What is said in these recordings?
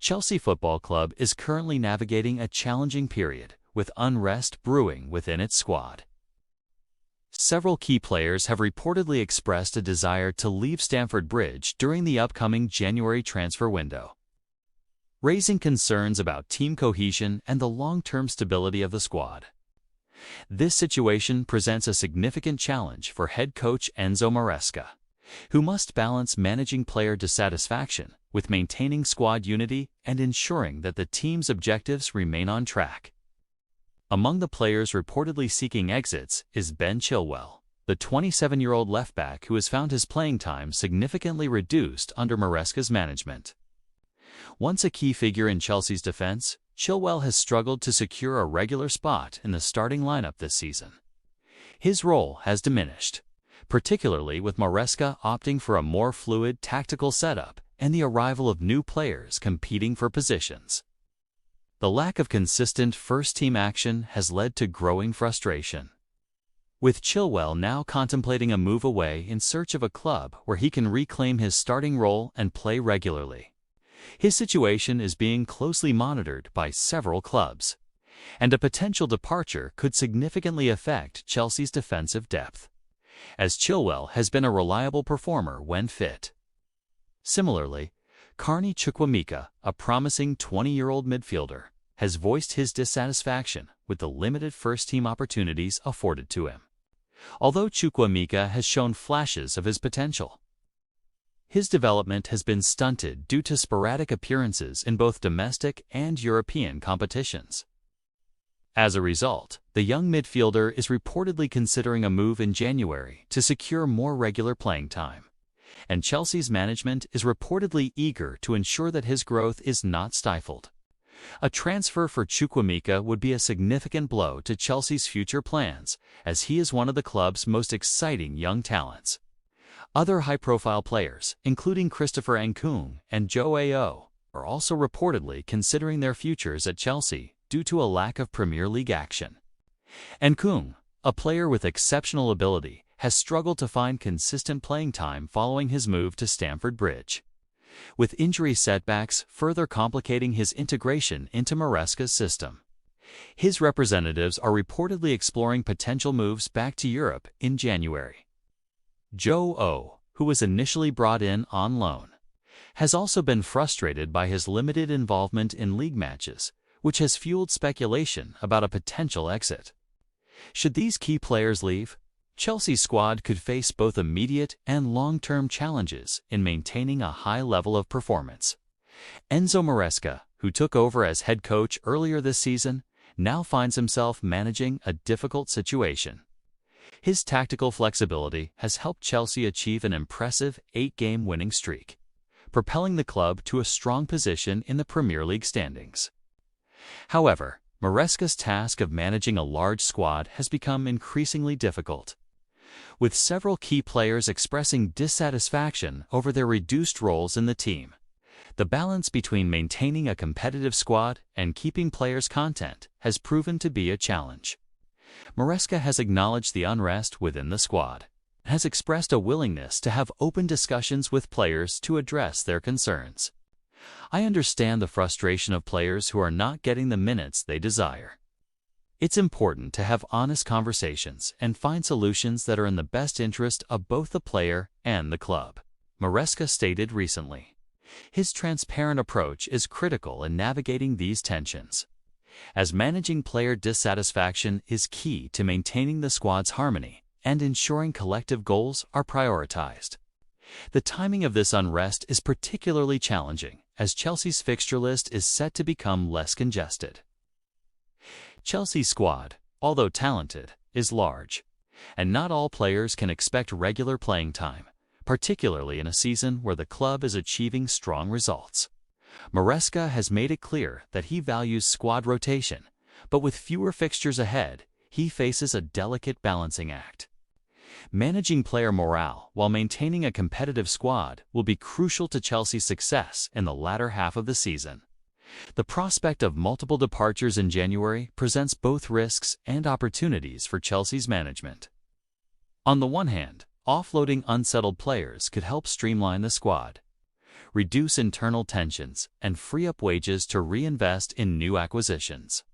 Chelsea Football Club is currently navigating a challenging period, with unrest brewing within its squad. Several key players have reportedly expressed a desire to leave Stamford Bridge during the upcoming January transfer window, raising concerns about team cohesion and the long-term stability of the squad. This situation presents a significant challenge for head coach Enzo Maresca, who must balance managing player dissatisfaction with maintaining squad unity and ensuring that the team's objectives remain on track. Among the players reportedly seeking exits is Ben Chilwell, the 27-year-old left-back who has found his playing time significantly reduced under Maresca's management. Once a key figure in Chelsea's defense, Chilwell has struggled to secure a regular spot in the starting lineup this season. His role has diminished, particularly with Maresca opting for a more fluid tactical setup and the arrival of new players competing for positions. The lack of consistent first-team action has led to growing frustration, with Chilwell now contemplating a move away in search of a club where he can reclaim his starting role and play regularly. His situation is being closely monitored by several clubs, and a potential departure could significantly affect Chelsea's defensive depth, as Chilwell has been a reliable performer when fit. Similarly, Carney Chukwuemeka, a promising 20-year-old midfielder, has voiced his dissatisfaction with the limited first-team opportunities afforded to him, although Chukwuemeka has shown flashes of his potential. His development has been stunted due to sporadic appearances in both domestic and European competitions. As a result, the young midfielder is reportedly considering a move in January to secure more regular playing time, and Chelsea's management is reportedly eager to ensure that his growth is not stifled. A transfer for Chukwuemeka would be a significant blow to Chelsea's future plans, as he is one of the club's most exciting young talents. Other high-profile players, including Christopher Nkunku and Joe Ayo, are also reportedly considering their futures at Chelsea due to a lack of Premier League action. Nkunku, a player with exceptional ability, has struggled to find consistent playing time following his move to Stamford Bridge, with injury setbacks further complicating his integration into Maresca's system. His representatives are reportedly exploring potential moves back to Europe in January. Joe O, who was initially brought in on loan, has also been frustrated by his limited involvement in league matches, which has fueled speculation about a potential exit. Should these key players leave, Chelsea's squad could face both immediate and long-term challenges in maintaining a high level of performance. Enzo Maresca, who took over as head coach earlier this season, now finds himself managing a difficult situation. His tactical flexibility has helped Chelsea achieve an impressive 8-game winning streak, propelling the club to a strong position in the Premier League standings. However, Maresca's task of managing a large squad has become increasingly difficult, with several key players expressing dissatisfaction over their reduced roles in the team. The balance between maintaining a competitive squad and keeping players content has proven to be a challenge. Maresca has acknowledged the unrest within the squad and has expressed a willingness to have open discussions with players to address their concerns. I understand the frustration of players who are not getting the minutes they desire. It's important to have honest conversations and find solutions that are in the best interest of both the player and the club, Maresca stated recently. His transparent approach is critical in navigating these tensions, as managing player dissatisfaction is key to maintaining the squad's harmony and ensuring collective goals are prioritized. The timing of this unrest is particularly challenging, as Chelsea's fixture list is set to become less congested. Chelsea's squad, although talented, is large, and not all players can expect regular playing time, particularly in a season where the club is achieving strong results. Maresca has made it clear that he values squad rotation, but with fewer fixtures ahead, he faces a delicate balancing act. Managing player morale while maintaining a competitive squad will be crucial to Chelsea's success in the latter half of the season. The prospect of multiple departures in January presents both risks and opportunities for Chelsea's management. On the one hand, offloading unsettled players could help streamline the squad, reduce internal tensions, and free up wages to reinvest in new acquisitions.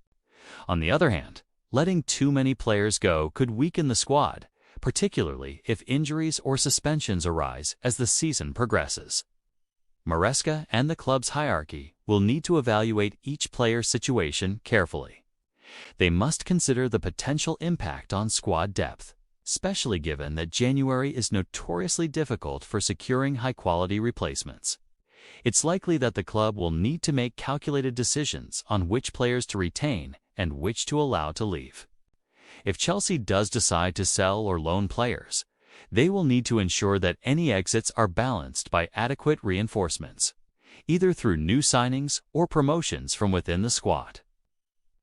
On the other hand, letting too many players go could weaken the squad, particularly if injuries or suspensions arise as the season progresses. Maresca and the club's hierarchy will need to evaluate each player's situation carefully. They must consider the potential impact on squad depth, especially given that January is notoriously difficult for securing high-quality replacements. It's likely that the club will need to make calculated decisions on which players to retain and which to allow to leave. If Chelsea does decide to sell or loan players, they will need to ensure that any exits are balanced by adequate reinforcements, either through new signings or promotions from within the squad.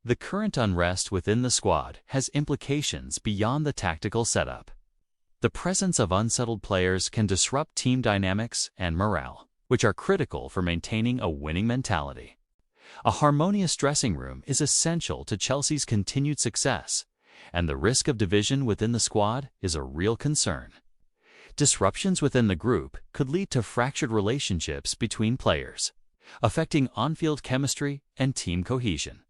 The current unrest within the squad has implications beyond the tactical setup. The presence of unsettled players can disrupt team dynamics and morale, which are critical for maintaining a winning mentality. A harmonious dressing room is essential to Chelsea's continued success, and the risk of division within the squad is a real concern. Disruptions within the group could lead to fractured relationships between players, affecting on-field chemistry and team cohesion.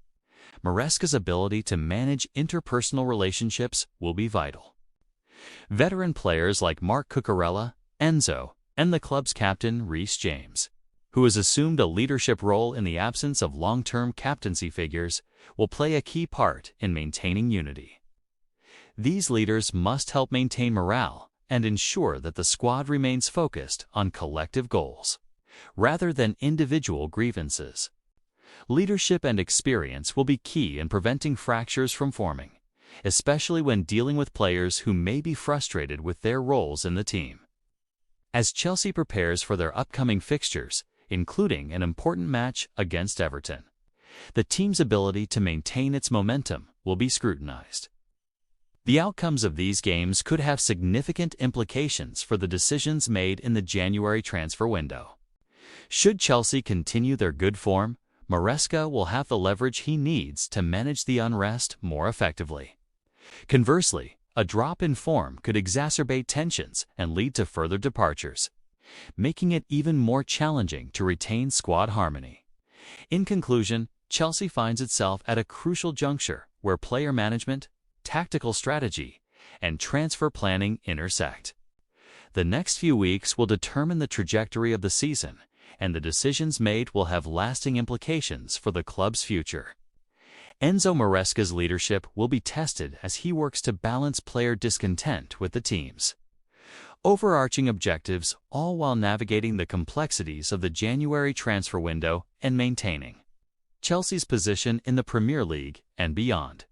Maresca's ability to manage interpersonal relationships will be vital. Veteran players like Marc Cucurella, Enzo, and the club's captain Reece James, who has assumed a leadership role in the absence of long-term captaincy figures, will play a key part in maintaining unity. These leaders must help maintain morale and ensure that the squad remains focused on collective goals, rather than individual grievances. Leadership and experience will be key in preventing fractures from forming, especially when dealing with players who may be frustrated with their roles in the team. As Chelsea prepares for their upcoming fixtures, including an important match against Everton, the team's ability to maintain its momentum will be scrutinized. The outcomes of these games could have significant implications for the decisions made in the January transfer window. Should Chelsea continue their good form, Maresca will have the leverage he needs to manage the unrest more effectively. Conversely, a drop in form could exacerbate tensions and lead to further departures, making it even more challenging to retain squad harmony. In conclusion, Chelsea finds itself at a crucial juncture where player management, tactical strategy, and transfer planning intersect. The next few weeks will determine the trajectory of the season, and the decisions made will have lasting implications for the club's future. Enzo Maresca's leadership will be tested as he works to balance player discontent with the team's overarching objectives, all while navigating the complexities of the January transfer window and maintaining Chelsea's position in the Premier League and beyond.